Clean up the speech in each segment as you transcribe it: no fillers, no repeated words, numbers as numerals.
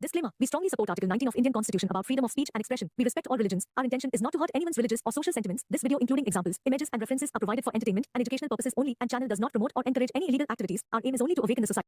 Disclaimer. We strongly support Article 19 of Indian Constitution about freedom of speech and expression. We respect all religions. Our intention is not to hurt anyone's religious or social sentiments. This video, including examples, images, and references, are provided for entertainment and educational purposes only, and channel does not promote or encourage any illegal activities. Our aim is only to awaken the society.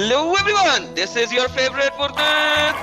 Hello everyone, this is your favorite Murtad.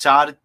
4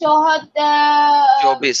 24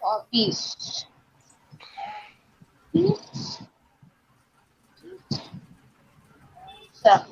24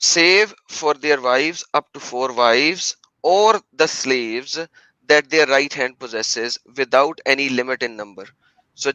save for their wives up to 4 wives or the slaves that their right hand possesses without any limit in number. So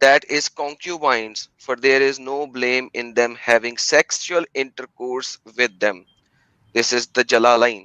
that is concubines, for there is no blame in them having sexual intercourse with them. This is the Jalalain.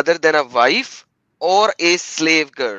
other than a wife or a slave girl,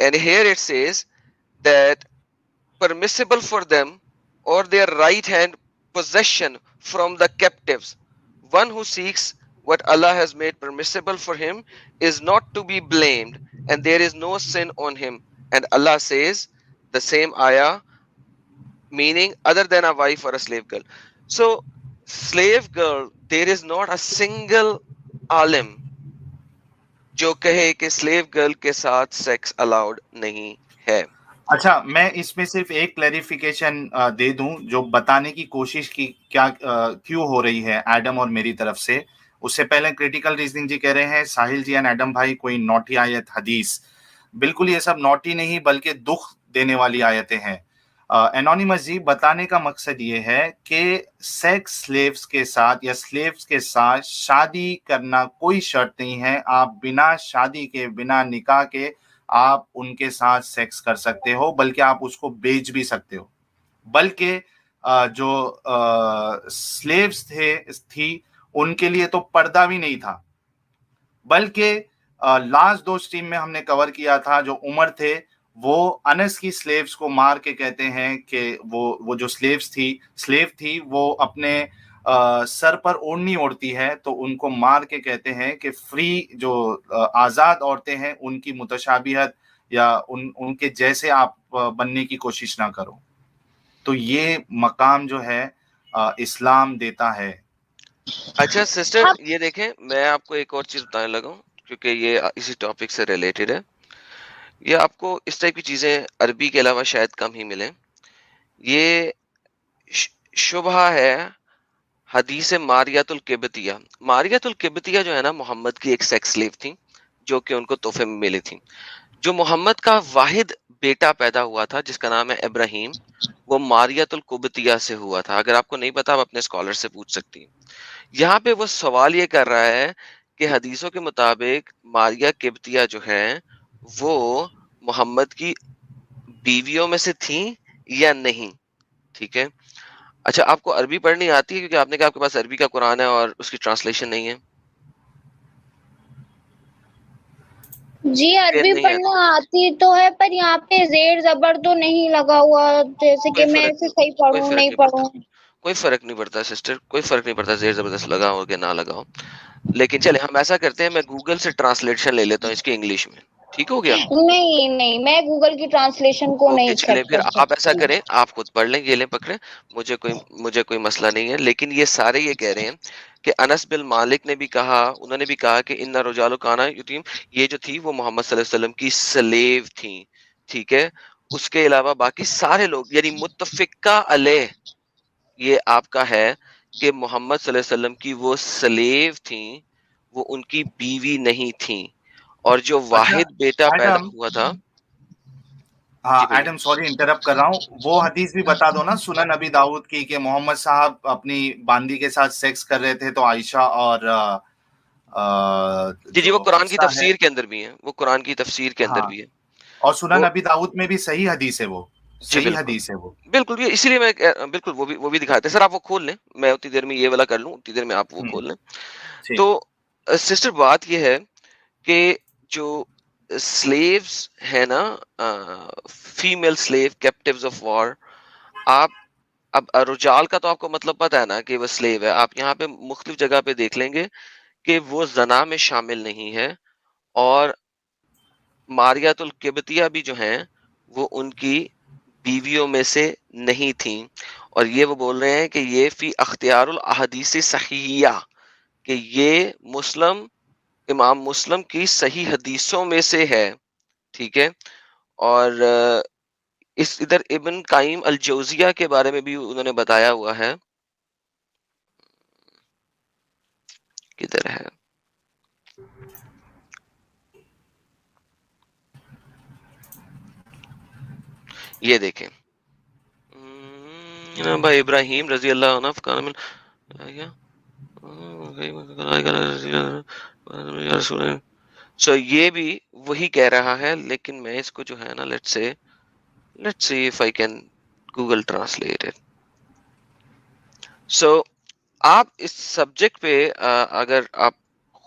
and here it says that permissible for them or their right hand possession from the captives. One who seeks what Allah has made permissible for him is not to be blamed, and there is no sin on him. And Allah says the same ayah, meaning other than a wife or a slave girl. So slave girl, there is not a single alim جو کہے کہ sleeve girl کے ساتھ sex allowed نہیں ہے. اچھا میں اس میں صرف ایک کلیریفیکیشن دے دوں جو بتانے کی کوشش کی کیا کیوں ہو رہی ہے ایڈم اور میری طرف سے. اس سے پہلے کریٹیکل ریزننگ جی کہہ رہے ہیں ساحل جی اینڈ ایڈم بھائی کوئی نوٹی آیت حدیث. بالکل یہ سب نوٹی نہیں بلکہ دکھ دینے والی آیتیں ہیں. انونیمس جی بتانے کا مقصد یہ ہے کہ سیکس سلیوز کے ساتھ یا سلیوز کے ساتھ شادی کرنا کوئی شرط نہیں ہے. آپ بنا شادی کے بنا نکاح کے آپ ان کے ساتھ سیکس کر سکتے ہو بلکہ آپ اس کو بیچ بھی سکتے ہو. بلکہ جو سلیوز تھی ان کے لیے تو پردہ بھی نہیں تھا. بلکہ لاسٹ 2 سٹریم میں ہم نے کور کیا تھا جو عمر تھے وہ انس کی سلیوز کو مار کے کہتے ہیں کہ وہ جو سلیو تھی وہ اپنے سر پر اوڑھنی اوڑھتی ہے تو ان کو مار کے کہتے ہیں کہ فری جو آزاد عورتیں ہیں ان کی متشابہت یا ان کے جیسے آپ بننے کی کوشش نہ کرو. تو یہ مقام جو ہے اسلام دیتا ہے. اچھا سسٹر یہ دیکھیں میں آپ کو ایک اور چیز بتانے لگا ہوں کیونکہ یہ اسی ٹاپک سے ریلیٹڈ ہے. یہ آپ کو اس طرح کی چیزیں عربی کے علاوہ شاید کم ہی ملیں. یہ شبہ ہے حدیث ماریت القبطیہ. ماریت القبطیہ جو ہے نا محمد کی ایک سیکس سلیو تھی جو کہ ان کو تحفے میں ملی تھی. جو محمد کا واحد بیٹا پیدا ہوا تھا جس کا نام ہے ابراہیم وہ ماریت القبطیہ سے ہوا تھا. اگر آپ کو نہیں پتا آپ اپنے اسکالر سے پوچھ سکتی ہیں. یہاں پہ وہ سوال یہ کر رہا ہے کہ حدیثوں کے مطابق ماریہ قبطیہ جو ہے وہ محمد کی بیویوں میں سے تھیں یا نہیں. ٹھیک ہے. اچھا آپ کو عربی پڑھنی آتی ہے کیونکہ آپ نے کہا آپ کے پاس عربی کا قرآن ہے اور اس کی ٹرانسلیشن نہیں ہے. جی عربی پڑھنا آتی تو ہے پر یہاں پہ زیر زبر تو نہیں لگا ہوا جیسے کہ میں ایسے صحیح پڑھوں نہیں پڑھوں. کوئی فرق نہیں پڑتا سسٹر, کوئی فرق نہیں پڑتا زیر زبردست لگا ہو کہ نہ لگاؤ. لیکن چلے ہم ایسا کرتے ہیں میں گوگل سے ٹرانسلیشن لے لیتا ہوں اس کی انگلش میں. ٹھیک ہو گیا؟ نہیں میں گوگل کی ٹرانسلیشن کو نہیں چلے ایکسپٹ پھر کر آپ ایسا سکتی. کریں آپ خود پڑھ لیں یہ لیں پکڑیں مجھے کوئی مسئلہ نہیں ہے. لیکن یہ سارے یہ کہہ رہے ہیں کہ انس بن مالک نے بھی کہا انہوں نے بھی کہا کہ ان رجال کانا یتیم یہ جو تھی وہ محمد صلی اللہ علیہ وسلم کی سلیو تھیں. ٹھیک ہے. اس کے علاوہ باقی سارے لوگ یعنی متفقہ علیہ یہ آپ کا ہے کہ محمد صلی اللہ علیہ وسلم کی وہ سلیو تھیں وہ ان کی بیوی نہیں تھیں. اور جو واحد بیٹا پیدا ہوا تھا ہاں ایڈم سوری انٹرپٹ کر رہا ہوں وہ حدیث بھی بتا دو نا سنن نبی داؤد کی کہ محمد صاحب اپنی باندی کے ساتھ سیکس کر رہے تھے تو عائشہ اور جی وہ قرآن کی تفسیر کے اندر بھی ہے. وہ قرآن کی تفسیر کے اندر بھی ہے اور سنن نبی داؤد میں بھی صحیح حدیث ہے. وہ صحیح حدیث ہے وہ بالکل. اسی لیے میں بالکل وہ بھی دکھاتے ہیں. سر آپ وہ کھول لیں میں اتنی دیر میں یہ والا کر لوں اتنی دیر میں آپ وہ کھول لیں. تو سسٹر بات یہ ہے کہ جو سلیوز ہے نا فیمیل سلیو کیپٹیوز آف وار آپ اب رجال کا تو آپ کو مطلب پتا ہے نا کہ وہ سلیو ہے. آپ یہاں پہ مختلف جگہ پہ دیکھ لیں گے کہ وہ زنا میں شامل نہیں ہے اور ماریات القبطیہ بھی جو ہیں وہ ان کی بیویوں میں سے نہیں تھیں. اور یہ وہ بول رہے ہیں کہ یہ فی اختیار الاحادیث صحیحہ کہ یہ امام مسلم کی صحیح حدیثوں میں سے ہے. ٹھیک ہے. اور ادھر ابن قیم الجوزیہ کے بارے میں بھی انہوں نے بتایا ہوا ہے. کدھر ہے یہ دیکھیں بھائی ابراہیم رضی اللہ عنہ سو یہ بھی وہی کہہ رہا ہے. لیکن میں اس کو جو ہے نا let's see if I can Google translate it. So آپ اس سبجیکٹ پہ اگر آپ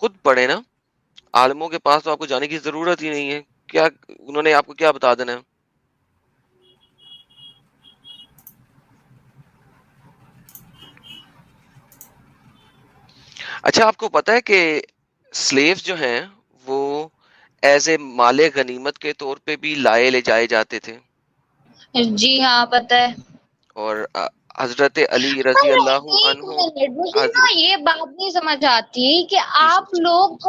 خود پڑھیں نا عالموں کے پاس تو آپ کو جانے کی ضرورت ہی نہیں ہے. کیا انہوں نے آپ کو کیا بتا دینا ہے؟ اچھا آپ کو پتا ہے کہ سلیوز جو ہیں وہ ایز اے مال غنیمت کے طور پہ بھی لائے لے جائے جاتے تھے؟ جی ہاں پتہ ہے. اور حضرت علی رضی اللہ ایک عنہ منٹ، مجھے نا یہ بات نہیں سمجھ آتی کہ آپ لوگ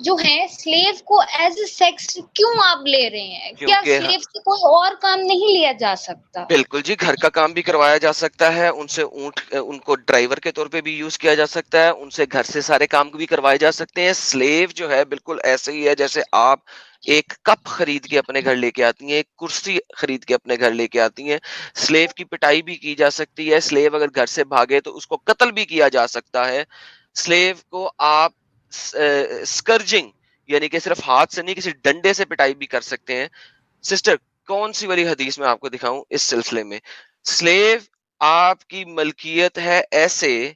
جو ہیں سلیو کو ایز اے سیکس کیوں آپ لے رہے ہیں؟ کیا کیونکہ سلیو سے کوئی اور کام نہیں لیا جا سکتا؟ بالکل جی، گھر کا کام بھی کروایا جا سکتا ہے ان سے، ان کو ڈرائیور کے طور پہ بھی یوز کیا جا سکتا ہے، ان سے گھر سے سارے کام بھی کروائے جا سکتے ہیں. سلیو جو ہے بالکل ایسے ہی ہے جیسے آپ ایک کپ خرید کے اپنے گھر لے کے آتی ہیں، ایک کرسی خرید کے اپنے گھر لے کے آتی ہیں. سلیو کی پٹائی بھی کی جا سکتی ہے، سلیو اگر گھر سے بھاگے تو اس کو قتل بھی کیا جا سکتا ہے. سلیو کو آپ سکرجنگ یعنی کہ صرف ہاتھ سے نہیں کسی ڈنڈے سے پٹائی بھی کر سکتے ہیں. سسٹر کون سی والی حدیث میں آپ کو دکھاؤں اس سلسلے میں؟ سلیو آپ کی ملکیت ہے ایسے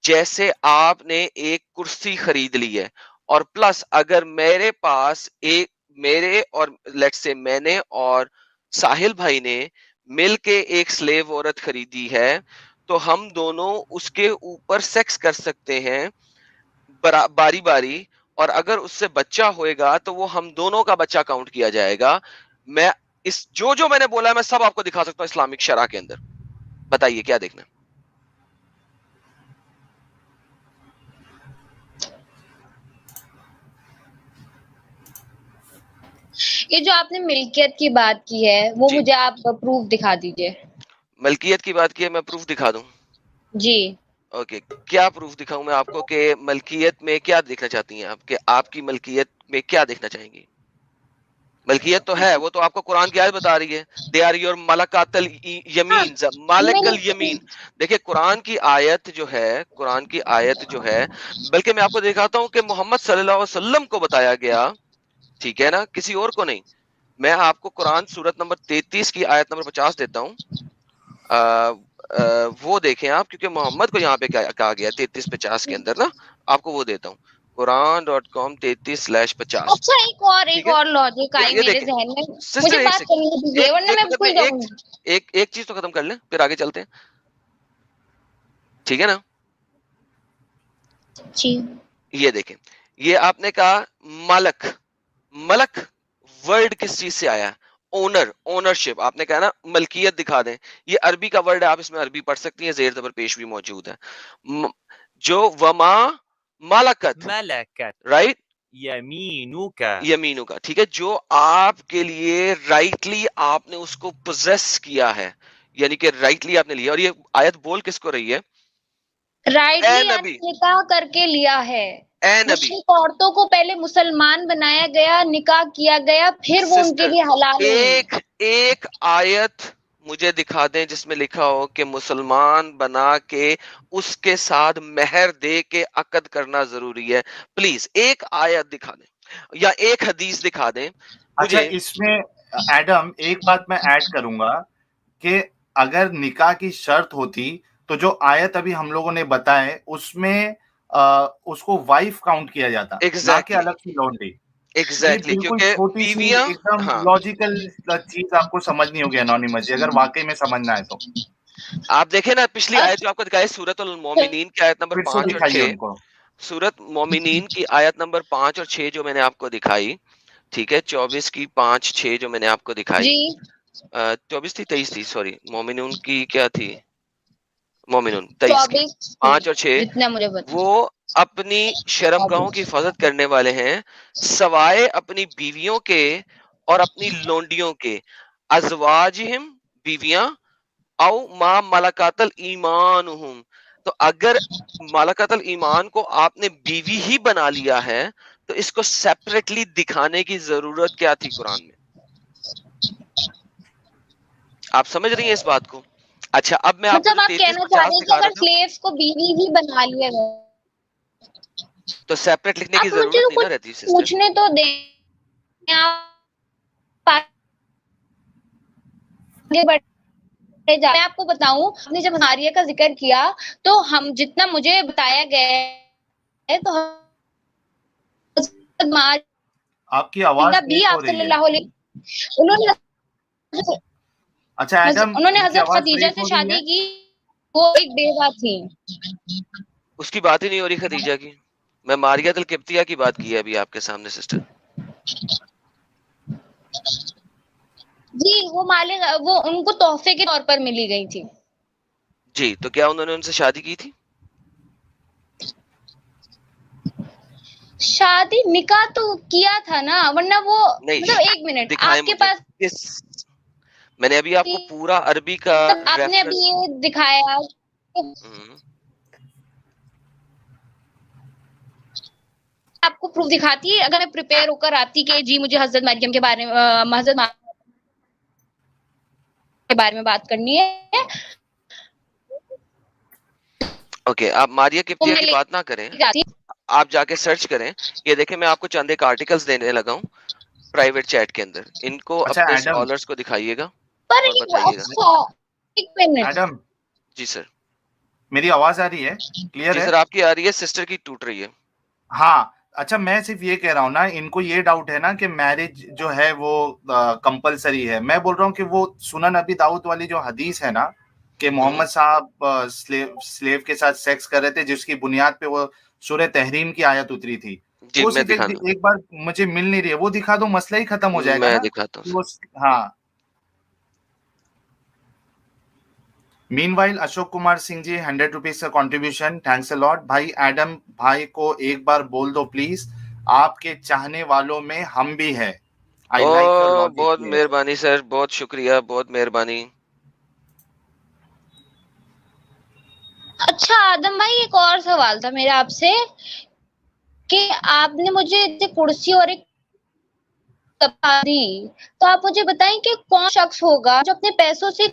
جیسے آپ نے ایک کرسی خرید لی ہے، اور پلس اگر میرے پاس میرے اور لیٹ سے میں نے اور ساحل بھائی نے مل کے ایک سلیو عورت خریدی ہے تو ہم دونوں اس کے اوپر سیکس کر سکتے ہیں باری باری، اور اگر اس سے بچہ ہوئے گا تو وہ ہم دونوں کا بچہ کاؤنٹ کیا جائے گا. میں جو میں نے بولا ہے میں سب آپ کو دکھا سکتا ہوں اسلامک شرع کے اندر. بتائیے کیا دیکھنا؟ یہ جو آپ نے ملکیت کی بات کی ہے وہ جی، مجھے آپ پروف دکھا دیجئے. ملکیت کی بات کی ہے، میں پروف دکھا دوں؟ جی اوکے، کیا پروف دکھاؤں میں آپ کو کہ ملکیت میں کیا دیکھنا چاہتی ہیں آپ، کہ آپ کی ملکیت میں کیا دیکھنا چاہیں گی؟ ملکیت تو ہے، وہ تو آپ کو قرآن کی آیت بتا رہی ہے، دے آر یور ملکات الیمین، مالک الیمین. دیکھیں قرآن کی آیت جو ہے بلکہ میں آپ کو دکھاتا ہوں کہ محمد صلی اللہ علیہ وسلم کو بتایا گیا، ٹھیک ہے نا، کسی اور کو نہیں. میں آپ کو قرآن سورت نمبر 33 کی آیت نمبر 50 دیتا ہوں. وہ دیکھیں آپ، کیونکہ محمد کو یہاں پہ کہا گیا 33-50 کے اندر نا، آپ کو وہ دیتا ہوں قرآن.com 33/50. اچھا، ایک اور لاجک آئی یہ میرے دیکھیں ذہن میں، سسٹر، مجھے ایک بات کرنے دیجیے ایک ورنہ ایک میں منٹ میں بھول جاؤں گی. ایک چیز تو ختم کر لیں پھر آگے چلتے ہیں، ٹھیک ہے نا؟ جی یہ دیکھیں، یہ آپ نے کہا ملک ورڈ کس چیز سے آیا؟ اونرشپ. آپ نے کہا نا ملکیت دکھا دیں، یہ عربی کا ورڈ ہے، آپ اس میں عربی پڑھ سکتی ہیں، زیر زبر پیش بھی موجود ہے. جو وما ملکت، ملکت رائٹ، یمینک، یمینوں کا، ٹھیک ہے، جو آپ کے لیے رائٹلی آپ نے اس کو پوزیس کیا ہے، یعنی کہ رائٹلی آپ نے لیا. اور یہ آیت بول کس کو رہی ہے؟ اے رائٹلی نبی، نکاح کر کے لیا ہے. اے نبی. مشرک عورتوں کو پہلے مسلمان بنایا گیا، نکاح کیا گیا، پھر وہ ان کے سسٹر لیے حلال ہوئی. ایک آیت مجھے دکھا دیں جس میں لکھا ہو کہ مسلمان بنا کے اس کے ساتھ مہر دے کے عقد کرنا ضروری ہے. پلیز ایک آیت دکھا دیں یا ایک حدیث دکھا دیں اچھا، مجھے. اس میں ایڈم ایک بات میں ایڈ کروں گا کہ اگر نکاح کی شرط ہوتی تو جو آیت ابھی ہم لوگوں نے بتائے اس میں اس کو وائف کاؤنٹ کیا جاتا، نہ کہ الگ سے لونڈی. یہ ایگزیکٹلی بالکل کیونکہ چھوٹی سی بیویاں، ایک دم ہاں لاجیکل چیز آپ کو سمجھنی ہوگی انونیمس جی، اگر واقعی میں سمجھنا ہے تو آپ دیکھیں نا پچھلی اب آیت جو آپ کو دکھائی سورت المومنین کی آیت نمبر پھر سے 5 اور دکھائیے 6، ان کو. سورت مومنین کی آیت نمبر 5 اور 6 جو میں نے آپ کو دکھائی، ٹھیک ہے، 24 کی 5-6 جو میں نے آپ کو دکھائی، جی 24 تھی 23 تھی، سوری، مومنون کی کیا تھی، مومنون 23 کی 24 5 اور 6، جتنا مجھے وہ اپنی شرم گاہوں کی حفاظت کرنے والے ہیں سوائے اپنی بیویوں کے اور اپنی لونڈیوں کے، ازواجہم بیویاں، او ما ملکات الایمانہم. تو اگر ملکات الایمان کو آپ نے بیوی ہی بنا لیا ہے تو اس کو سیپریٹلی دکھانے کی ضرورت کیا تھی قرآن میں؟ آپ سمجھ رہی ہیں اس بات کو؟ اچھا، اب میں آپ کو مطلب جو آپ کہنا چاہ 33-50 رہے ہیں کہ دکھا رہا اگر تھا سلیوز کو بیوی ہی بنا لیا گیا، تو سیپریٹ لکھنے کی آپ مجھے ضرورت نہیں نا کچھ رہتی سسٹر. پوچھنے تو دیں. آپ آگے بڑھے جا، میں آپ کو بتاؤں، آپ نے جب ہماریہ کا ذکر کیا تو ہم جتنا مجھے بتایا گیا ہے تو آپ کی آواز بھی بریک ہو آپ صلی رہی ہے. اللہ علیہ انہوں نے ان کی حضرت آواز خدیجہ بریک سے ہو رہی ہے. شادی کی، وہ ایک بیوہ تھی. اس کی بات ہی نہیں ہو رہی خدیجہ کی، میں ماریہ القبطیہ کی بات کی ہے ابھی آپ کے سامنے سسٹر. جی وہ مالک، وہ ان کو تحفے کے طور پر ملی گئی تھی. جی تو کیا انہوں نے ان سے شادی کی تھی؟ شادی نکاح تو کیا تھا نا، ورنہ وہ نہیں، ایک منٹ دکھائیں آپ کے مجھے پاس کس، میں نے ابھی آپ کو پورا عربی کا آپ نے ابھی ریفرنس یہ دکھایا، آپ کو پروف دکھاتی ہے. اگر میں پریپیئر ہو کر آتی کہ جی مجھے حضرت مریم کے بارے میں کے بارے میں بات کرنی ہے، اوکے آپ ماریہ تو کپتیہ میں کی لے بات نہ کریں، کے جاتی. آپ جا کے سرچ کریں. یہ دیکھیں میں آپ کو چند ایک آرٹیکلز دینے لگا ہوں پرائیویٹ چیٹ کے اندر، ان کو اچھا اپنے ایڈم، اسکالرس کو دکھائیے گا پر اور بتائیے گا. اچھا ایک منٹ، ایڈم جی سر. میری آواز آ رہی ہے؟ کلیئر جی ہے؟ سر آپ کی آ رہی ہے، سسٹر کی ٹوٹ رہی ہے. ہاں اچھا، میں صرف یہ کہہ رہا ہوں نا، ان کو یہ ڈاؤٹ ہے نا کہ میرج جو ہے وہ کمپلسری ہے. میں بول رہا ہوں کہ وہ سنن ابی داؤد والی جو حدیث ہے نا کہ محمد صاحب سلیو کے ساتھ سیکس کر رہے تھے، جس کی بنیاد پہ وہ سورہ تحریم کی آیت اتری تھی، جی وہ میں صرف دکھانا، ایک بار مجھے مل نہیں رہی ہے، وہ دکھا دو، مسئلہ ہی ختم ہو جائے گا میں نا. دکھاتا ہوں سر. ہاں. مین وائل اشوک کمار سنگھ جی 100 روپیز کا کنٹریبیوشن، تھینکس اے لاٹ. بھائی ایڈم بھائی کو ایک بار بول دو پلیز، آپ کے چاہنے والوں میں ہم بھی ہے. I like your O logic. بہت مہربانی سر، بہت شکریہ، بہت مہربانی. اچھا آدم بھائی ایک اور سوال تھا میرا آپ سے کہ آپ نے مجھے کرسی اور ایک دی، تو آپ مجھے بتائیں کہ کون شخص ہوگا جو اپنے پیسوں سے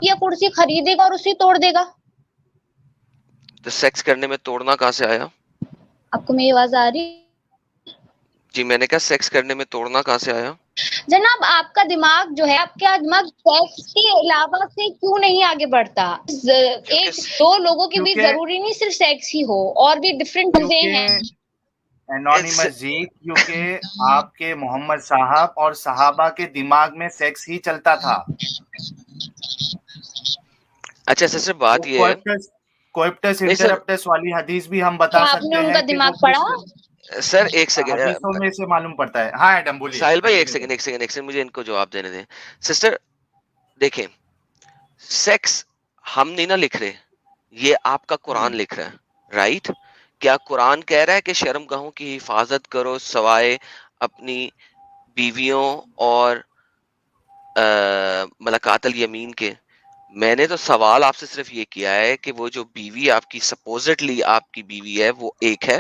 یا کرسی خریدے گا اور اسے توڑ دے گا؟ تو سیکس کرنے میں توڑنا کہاں سے آیا؟ آپ کو میری آواز آ رہی؟ جی میں نے کہا سیکس کرنے میں توڑنا کہاں سے آیا؟ جناب آپ کا دماغ جو ہے، آپ کا دماغ سیکس کے علاوہ سے کیوں نہیں آگے بڑھتا؟ ایک دو لوگوں کے بیچ ضروری نہیں صرف سیکس ہی ہو، اور بھی ڈفرینٹ چیزیں ہیں. انونیمس جی، کیونکہ آپ کے محمد صاحب اور صحابہ کے دماغ میں سیکس ہی چلتا تھا. اچھا سر بات یہ ہے، کوئپٹس نہیں سر، انٹرپٹس والی حدیث بھی ہم بتا کیا آپ نے سکتے ان ہیں کا کہ دماغ وہ پڑھا؟ سر ایک سیکنڈ حدیثوں میں سے معلوم پڑتا ہے. ہاں ایڈم بولیے. ساحل بھائی، ایک سیکنڈ مجھے ان کو جواب دینے دیں. سسٹر دیکھیں، سیکس ہم نہیں نہ لکھ رہے، یہ آپ کا قرآن لکھ رہا ہے، رائٹ؟ کیا قرآن کہہ رہا ہے کہ شرم گاہوں کی حفاظت کرو سوائے اپنی بیویوں اور ملاقات الیمین کے؟ میں نے تو سوال آپ سے صرف یہ کیا ہے کہ وہ جو بیوی آپ کی سپوزٹلی آپ کی بیوی ہے وہ ایک ہے،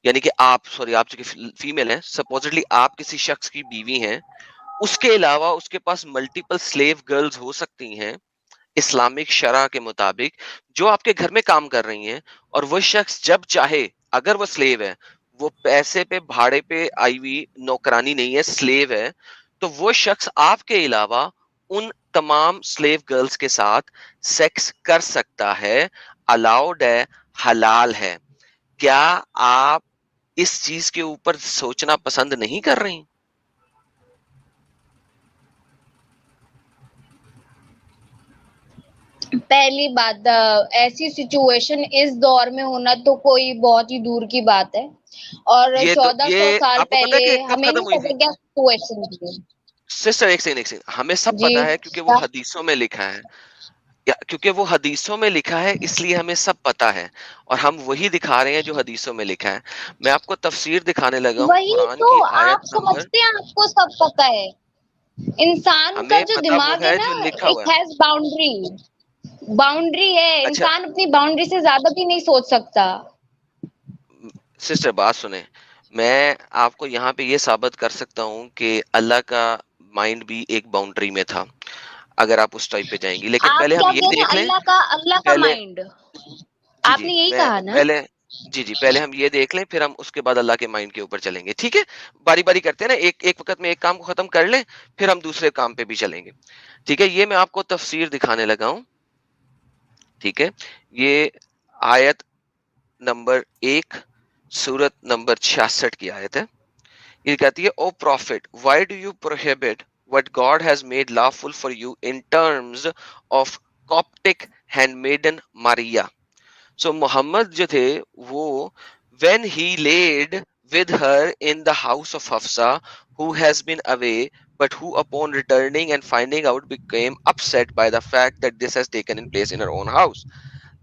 یعنی کہ آپ چونکہ فیمیل ہیں، سپوزٹلی آپ کسی شخص کی بیوی ہیں، اس کے علاوہ اس کے پاس ملٹیپل سلیو گرلز ہو سکتی ہیں اسلامک شرع کے مطابق، جو آپ کے گھر میں کام کر رہی ہیں، اور وہ شخص جب چاہے، اگر وہ سلیو ہے، وہ پیسے پہ بھاڑے پہ آئی ہوئی نوکرانی نہیں ہے، سلیو ہے، تو وہ شخص آپ کے علاوہ ان تمام سلیو گرلز کے ساتھ سیکس کر سکتا ہے، الاؤڈ ہے، حلال ہے. کیا آپ اس چیز کے اوپر سوچنا پسند نہیں کر رہی؟ پہلی بات، ایسی سچویشن اس دور میں ہونا تو کوئی بہت ہی دور کی بات ہے، اور یہ 1400 سال آپ کو پتا ہے پہلے کہ کب ہمیں ختم نہیں ہوئی تھی؟ پتا کیا سچویشن تھی. سسٹر ایک سیکنڈ، ہمیں سب جی پتا ہے کیونکہ وہ حدیثوں میں لکھا ہے، کیونکہ وہ حدیثوں میں لکھا ہے اس لیے ہمیں سب پتا ہے، اور ہم وہی دکھا رہے ہیں جو حدیثوں میں لکھا ہے. میں آپ کو تفسیر دکھانے لگا ہوں وہی قرآن تو کی آپ آیت نمبر. سمجھتے ہیں آپ کو سب پتا ہے. انسان کا ہمیں جو پتا وہ دماغ ہے نا، جو لکھا ہوا اٹ ہیز باؤنڈری ہے. ہے. اچھا انسان اپنی باؤنڈری سے زیادہ بھی نہیں سوچ سکتا. سسٹر بات سنیں، میں آپ کو یہاں پہ یہ ثابت کر سکتا ہوں کہ اللہ کا مائنڈ بھی ایک باؤنڈری میں تھا، اگر آپ اس ٹائپ پہ جائیں گی. لیکن آپ پہلے ہم کیا یہ کہہ رہے دیکھ ہیں؟ لیں، اللہ کا پہلے مائنڈ، جی آپ جی نے یہی میں کہا نا؟ پہلے پہلے ہم یہ دیکھ لیں، پھر ہم اس کے بعد اللہ کے مائنڈ کے اوپر چلیں گے. ٹھیک ہے، باری باری کرتے ہیں نا، ایک وقت میں ایک کام کو ختم کر لیں، پھر ہم دوسرے کام پہ بھی چلیں گے. ٹھیک ہے، یہ میں آپ کو تفسیر دکھانے لگا ہوں. ٹھیک ہے، یہ آیت نمبر 1 سورت نمبر 66 کی آیت ہے. یہ کہتی ہے، O prophet why do you prohibit what God has made lawful for you in terms of Coptic handmaiden Maria. So محمد جو تھے وہ when he laid with her in the house of Hafsa who has been away but who upon returning and finding out became upset by the fact that this has taken in place in her own house.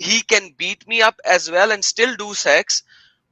he can beat me up as well and still do sex?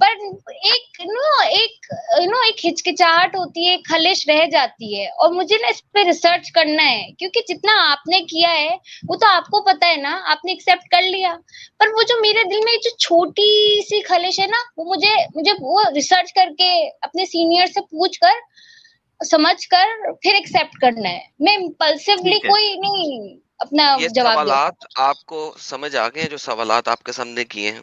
پر ایک ہچکچاہٹ ہوتی ہے, ایک خلش رہ جاتی ہے, اور مجھے نا اس پہ ریسرچ کرنا ہے, کیونکہ جتنا آپ نے کیا ہے وہ تو آپ کو پتا ہے نا, آپ نے ایکسپٹ کر لیا, پر وہ جو میرے دل میں جو چھوٹی سی خلش ہے نا, وہ مجھے وہ ریسرچ کر کے اپنے سینئر سے پوچھ کر سمجھ کر پھر ایکسپٹ کرنا ہے. میں امپلسیولی کوئی نہیں اپنا یہ جواب دے. سوالات آپ کو سمجھ آ گئے ہیں جو سوالات آپ کے سامنے کیے ہیں؟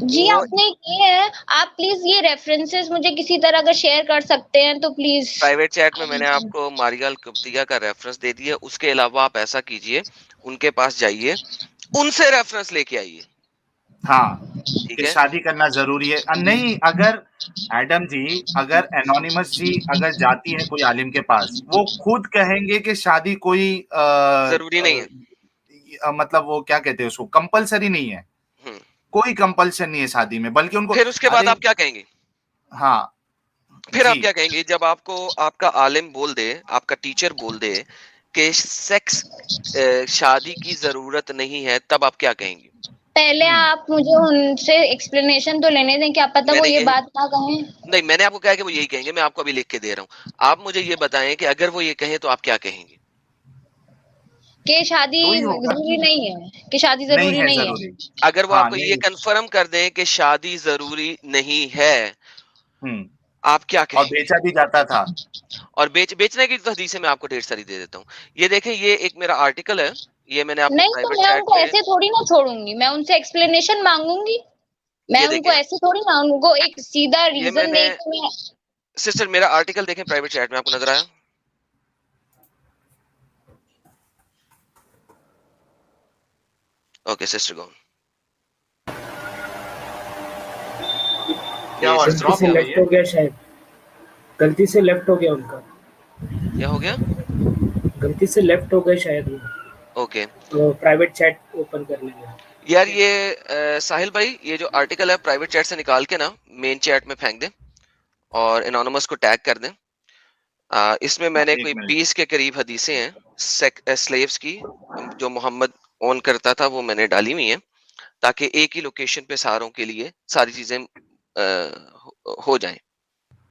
جی آپ نے کیے ہیں. آپ پلیز یہ ریفرنسز مجھے کسی طرح اگر شیئر کر سکتے ہیں تو پلیز. پرائیویٹ چیٹ میں نے آپ کو ماریال کپتیا کا ریفرنس دے دیا. اس کے علاوہ آپ ایسا کیجئے, ان کے پاس جائیے, ان سے ریفرنس لے کے آئیے. ہاں ٹھیک کہ ہے, شادی کرنا ضروری ہے. نہیں, اگر ایڈم جی, اگر انونیمس جی اگر جاتی ہے کوئی عالم کے پاس, وہ خود کہیں گے کہ شادی کوئی ضروری نہیں ہے. مطلب وہ کیا کہتے ہیں اس کو, کمپلسری نہیں ہے, کوئی کمپلشن نہیں ہے شادی میں, بلکہ ان کو. پھر اس کے بعد آپ کیا کہیں گے؟ ہاں پھر آپ جی, کیا کہیں گے جب آپ کو آپ کا عالم بول دے, آپ کا ٹیچر بول دے کہ سیکس شادی کی ضرورت نہیں ہے, تب آپ کیا کہیں گے؟ پہلے آپ مجھے ان سے ایکسپلینیشن تو لینے دیں, کیا پتا میں وہ نے یہ یہی بات نہ کہیں. نہیں, میں نے آپ کو کہا کہ وہ یہی کہیں گے. میں آپ کو ابھی لکھ کے دے رہا ہوں. آپ مجھے یہ بتائیں کہ اگر وہ یہ کہیں تو آپ کیا کہیں گے؟ کہ شادی وہی ہوگا, ضروری نہیں ہے, کہ شادی ضروری نہیں ہے. اگر وہ ہاں آپ کو یہ نہیں. کنفرم کر دیں کہ شادی ضروری نہیں ہے, آپ کیا اور کہیں گے؟ بیچا بھی جاتا تھا. اور بیچنے کی تو حدیثیں میں آپ کو ڈھیر ساری دے دیتا ہوں. یہ دیکھیں, یہ ایک میرا آرٹیکل ہے, یہ میں نے آپ کو نہیں تو پرائیویٹ میں ان چیٹ کو میں. ایسے تھوڑی نہ چھوڑوں گی, میں ان سے ایکسپلینیشن مانگوں گی. میں یہ ان کو دیکھیں, ایسے تھوڑی نہ, ان کو ایک سیدھا یہ میں ریزن نے دے کے میں. سسٹر میرا آرٹیکل دیکھیں پرائیویٹ چیٹ میں, آپ کو نظر آیا؟ Okay sister gone. کیا ہوا, غلطی ڈراپ سے ہو گئی لیفٹ ہے؟ ہو گیا, شاید غلطی سے لیفٹ ہو گیا ان کا, کیا ہو گیا؟ غلطی سے لیفٹ ہو گئے شاید اوکے وہ پرائیویٹ چیٹ اوپن کر لیں گے. یار, یہ ساحل بھائی, یہ جو آرٹیکل ہے پرائیویٹ چیٹ سے نکال کے نا مین چیٹ میں پھینک دیں اور انانومس کو ٹیگ کر دیں. اس میں میں نے کوئی 20 کے قریب حدیثیں ہیں سلیوز کی جو محمد اون کرتا تھا, وہ میں نے ڈالی ہوئی ہیں تاکہ ایک ہی لوکیشن پہ ساروں کے لیے ساری چیزیں ہو جائیں.